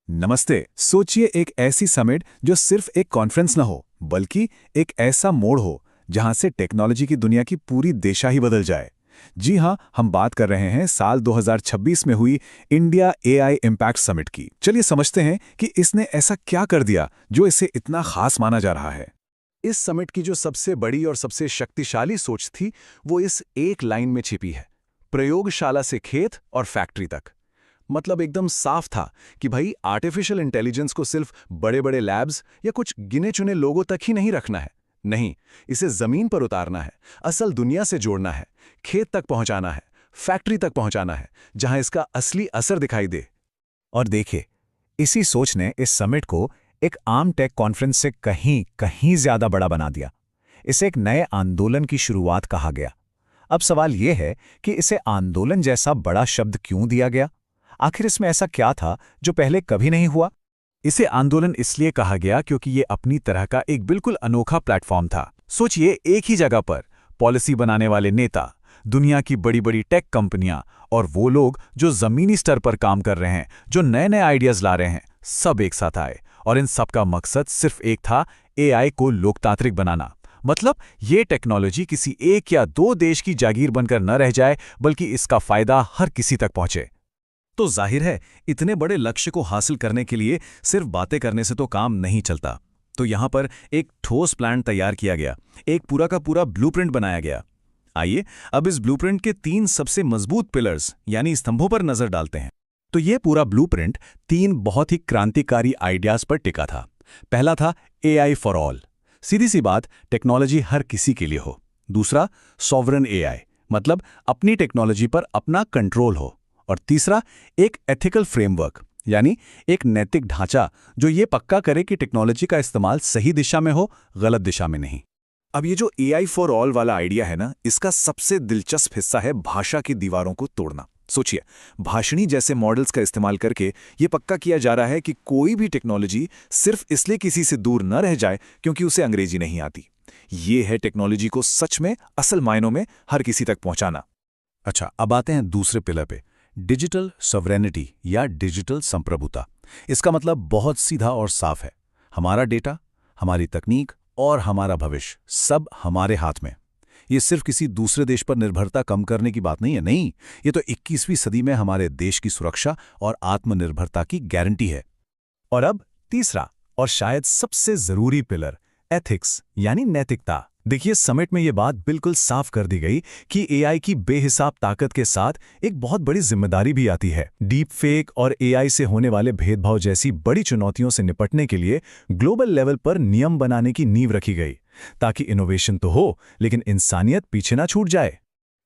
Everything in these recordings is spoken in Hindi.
नमस्ते। सोचिए एक ऐसी समिट जो सिर्फ एक कॉन्फ्रेंस न हो बल्कि एक ऐसा मोड़ हो जहां से टेक्नोलॉजी की दुनिया की पूरी दिशा ही बदल जाए। जी हां, हम बात कर रहे हैं साल 2026 में हुई इंडिया एआई इम्पैक्ट समिट की। चलिए समझते हैं कि इसने ऐसा क्या कर दिया जो इसे इतना खास माना जा रहा है। इस समिट की जो सबसे बड़ी और सबसे शक्तिशाली सोच थी वो इस एक लाइन में छिपी है, प्रयोगशाला से खेत और फैक्ट्री तक। मतलब एकदम साफ था कि भाई आर्टिफिशियल इंटेलिजेंस को सिर्फ बड़े बड़े लैब्स या कुछ गिने चुने लोगों तक ही नहीं रखना है। नहीं, इसे जमीन पर उतारना है, असल दुनिया से जोड़ना है, खेत तक पहुंचाना है, फैक्ट्री तक पहुंचाना है, जहां इसका असली असर दिखाई दे। और देखिए, इसी सोच ने इस समिट को एक आम टेक कॉन्फ्रेंस से कहीं कहीं ज्यादा बड़ा बना दिया। इसे एक नए आंदोलन की शुरुआत कहा गया। अब सवाल यह है कि इसे आंदोलन जैसा बड़ा शब्द क्यों दिया गया? आखिर इसमें ऐसा क्या था जो पहले कभी नहीं हुआ? इसे आंदोलन इसलिए कहा गया क्योंकि ये अपनी तरह का एक बिल्कुल अनोखा प्लेटफॉर्म था। सोचिए, एक ही जगह पर पॉलिसी बनाने वाले नेता, दुनिया की बड़ी बड़ी टेक कंपनियां और वो लोग जो जमीनी स्तर पर काम कर रहे हैं, जो नए नए आइडियाज ला रहे हैं, सब एक साथ आए। और इन सब का मकसद सिर्फ एक था, एआई को लोकतांत्रिक बनाना। मतलब ये टेक्नोलॉजी किसी एक या दो देश की जागीर बनकर न रह जाए, बल्कि इसका फायदा हर किसी तक पहुंचे। तो जाहिर है, इतने बड़े लक्ष्य को हासिल करने के लिए सिर्फ बातें करने से तो काम नहीं चलता। तो यहां पर एक ठोस प्लान तैयार किया गया, एक पूरा का पूरा ब्लूप्रिंट बनाया गया। आइए अब इस ब्लूप्रिंट के 3 सबसे मजबूत पिलर्स यानी स्तंभों पर नजर डालते हैं। तो ये पूरा ब्लूप्रिंट 3 बहुत ही क्रांतिकारी आइडियाज पर टिका था। पहला था एआई फॉर ऑल, सीधी सी बात, टेक्नोलॉजी हर किसी के लिए हो। दूसरा, सॉवरन एआई, मतलब अपनी टेक्नोलॉजी पर अपना कंट्रोल हो। और तीसरा, एक एथिकल फ्रेमवर्क, यानी एक नैतिक ढांचा जो ये पक्का करे कि टेक्नोलॉजी का इस्तेमाल सही दिशा में हो, गलत दिशा में नहीं। अब ये जो एआई फॉर ऑल वाला आइडिया है ना, इसका सबसे दिलचस्प हिस्सा है भाषा की दीवारों को तोड़ना। सोचिए, भाषणी जैसे मॉडल्स का इस्तेमाल करके ये पक्का किया जा रहा है कि कोई भी टेक्नोलॉजी सिर्फ इसलिए किसी से दूर न रह जाए क्योंकि उसे अंग्रेजी नहीं आती। ये है टेक्नोलॉजी को सच में, असल मायनों में हर किसी तक पहुंचाना। अच्छा, अब आते हैं दूसरे पिलर पे, डिजिटल सॉवरेनिटी या डिजिटल संप्रभुता। इसका मतलब बहुत सीधा और साफ है, हमारा डेटा, हमारी तकनीक और हमारा भविष्य सब हमारे हाथ में। ये सिर्फ किसी दूसरे देश पर निर्भरता कम करने की बात नहीं है, नहीं, ये तो 21वीं सदी में हमारे देश की सुरक्षा और आत्मनिर्भरता की गारंटी है। और अब तीसरा और शायद सबसे जरूरी पिलर, एथिक्स यानी नैतिकता। देखिए, समिट में ये बात बिल्कुल साफ कर दी गई कि एआई की बेहिसाब ताकत के साथ एक बहुत बड़ी जिम्मेदारी भी आती है। डीप फेक और एआई से होने वाले भेदभाव जैसी बड़ी चुनौतियों से निपटने के लिए ग्लोबल लेवल पर नियम बनाने की नींव रखी गई, ताकि इनोवेशन तो हो लेकिन इंसानियत पीछे ना छूट जाए।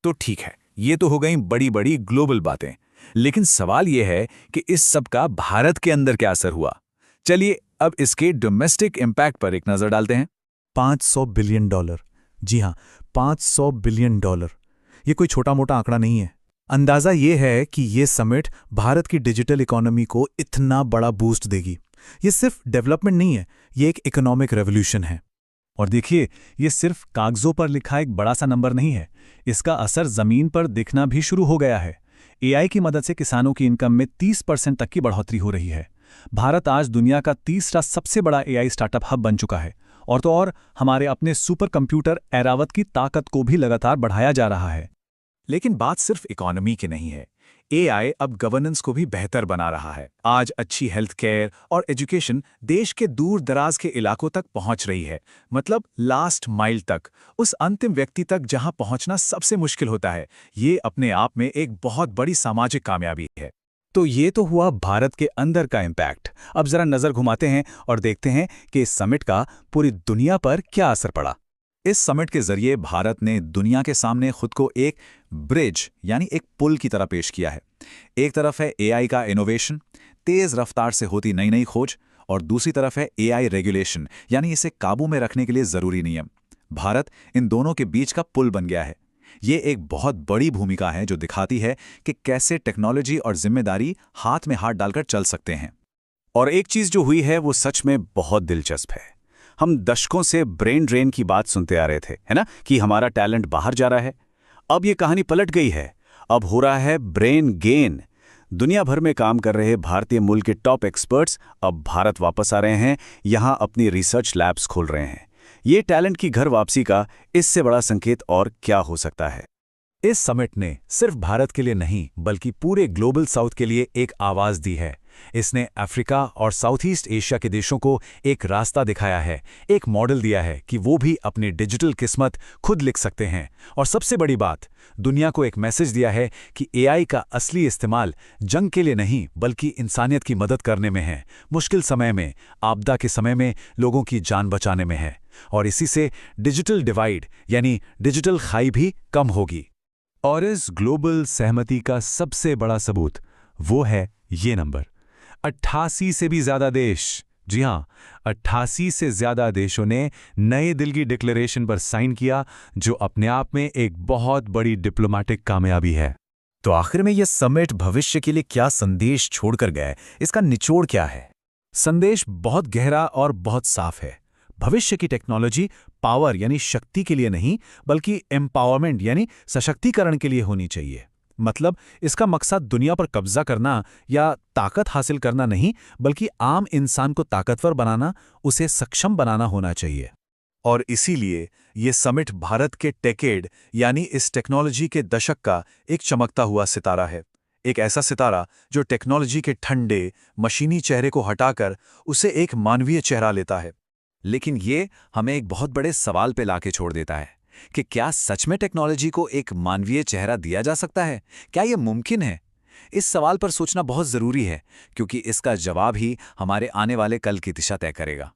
तो ठीक है, ये तो हो गई बड़ी बड़ी ग्लोबल बातें, लेकिन सवाल ये है कि इस सब का भारत के अंदर क्या असर हुआ। चलिए अब इसके डोमेस्टिक इम्पैक्ट पर एक नजर डालते हैं। $500 बिलियन। जी हां, $500 बिलियन। ये कोई छोटा मोटा आंकड़ा नहीं है। अंदाजा ये है कि ये समिट भारत की डिजिटल इकोनॉमी को इतना बड़ा बूस्ट देगी। ये सिर्फ डेवलपमेंट नहीं है, ये एक इकोनॉमिक रेवोल्यूशन है। और देखिए, ये सिर्फ कागजों पर लिखा एक बड़ा सा नंबर नहीं है, इसका असर जमीन पर दिखना भी शुरू हो गया है। एआई की मदद से किसानों की इनकम में 30% तक की बढ़ोतरी हो रही है। भारत आज दुनिया का तीसरा सबसे बड़ा एआई स्टार्टअप हब बन चुका है। और तो और हमारे अपने सुपर कंप्यूटर ऐरावत की ताकत को भी लगातार बढ़ाया जा रहा है। लेकिन बात सिर्फ इकोनॉमी की नहीं है, एआई अब गवर्नेंस को भी बेहतर बना रहा है। आज अच्छी हेल्थ केयर और एजुकेशन देश के दूर दराज के इलाकों तक पहुंच रही है। मतलब लास्ट माइल तक, उस अंतिम व्यक्ति तक जहां पहुंचना सबसे मुश्किल होता है। ये अपने आप में एक बहुत बड़ी सामाजिक कामयाबी है। तो ये तो हुआ भारत के अंदर का इम्पैक्ट। अब जरा नजर घुमाते हैं और देखते हैं कि इस समिट का पूरी दुनिया पर क्या असर पड़ा। इस समिट के जरिए भारत ने दुनिया के सामने खुद को एक ब्रिज यानी एक पुल की तरह पेश किया है। एक तरफ है एआई का इनोवेशन, तेज रफ्तार से होती नई नई खोज, और दूसरी तरफ है एआई रेगुलेशन यानी इसे काबू में रखने के लिए जरूरी नियम। भारत इन दोनों के बीच का पुल बन गया है। ये एक बहुत बड़ी भूमिका है जो दिखाती है कि कैसे टेक्नोलॉजी और जिम्मेदारी हाथ में हाथ डालकर चल सकते हैं। और एक चीज जो हुई है वो सच में बहुत दिलचस्प है। हम दशकों से ब्रेन ड्रेन की बात सुनते आ रहे थे, है ना, कि हमारा टैलेंट बाहर जा रहा है। अब ये कहानी पलट गई है। अब हो रहा है ब्रेन गेन। दुनिया भर में काम कर रहे भारतीय मूल के टॉप एक्सपर्ट्स अब भारत वापस आ रहे हैं, यहाँ अपनी रिसर्च लैब्स खोल रहे हैं। ये टैलेंट की घर वापसी का इससे बड़ा संकेत और क्या हो सकता है? इस समिट ने सिर्फ भारत के लिए नहीं बल्कि पूरे ग्लोबल साउथ के लिए एक आवाज दी है। इसने अफ्रीका और साउथ ईस्ट एशिया के देशों को एक रास्ता दिखाया है, एक मॉडल दिया है कि वो भी अपनी डिजिटल किस्मत खुद लिख सकते हैं। और सबसे बड़ी बात, दुनिया को एक मैसेज दिया है कि एआई का असली इस्तेमाल जंग के लिए नहीं बल्कि इंसानियत की मदद करने में है, मुश्किल समय में, आपदा के समय में लोगों की जान बचाने में है। और इसी से डिजिटल डिवाइड यानी डिजिटल खाई भी कम होगी। और इस ग्लोबल सहमति का सबसे बड़ा सबूत वो है ये नंबर, 88 से भी ज्यादा देश, जी हां, 88 से ज्यादा देशों ने नए दिल की डिक्लेरेशन पर साइन किया, जो अपने आप में एक बहुत बड़ी डिप्लोमेटिक कामयाबी है। तो आखिर में यह समिट भविष्य के लिए क्या संदेश छोड़कर गए? इसका निचोड़ क्या है? संदेश बहुत गहरा और बहुत साफ है। भविष्य की टेक्नोलॉजी पावर यानी शक्ति के लिए नहीं बल्कि एम्पावरमेंट यानी सशक्तिकरण के लिए होनी चाहिए। मतलब इसका मकसद दुनिया पर कब्जा करना या ताकत हासिल करना नहीं बल्कि आम इंसान को ताकतवर बनाना, उसे सक्षम बनाना होना चाहिए। और इसीलिए ये समिट भारत के टेकेड यानी इस टेक्नोलॉजी के दशक का एक चमकता हुआ सितारा है। एक ऐसा सितारा जो टेक्नोलॉजी के ठंडे, मशीनी चेहरे को हटाकर उसे एक मानवीय चेहरा लेता है। लेकिन ये हमें एक बहुत बड़े सवाल पे लाके छोड़ देता है कि क्या सच में टेक्नोलॉजी को एक मानवीय चेहरा दिया जा सकता है? क्या ये मुमकिन है? इस सवाल पर सोचना बहुत ज़रूरी है, क्योंकि इसका जवाब ही हमारे आने वाले कल की दिशा तय करेगा।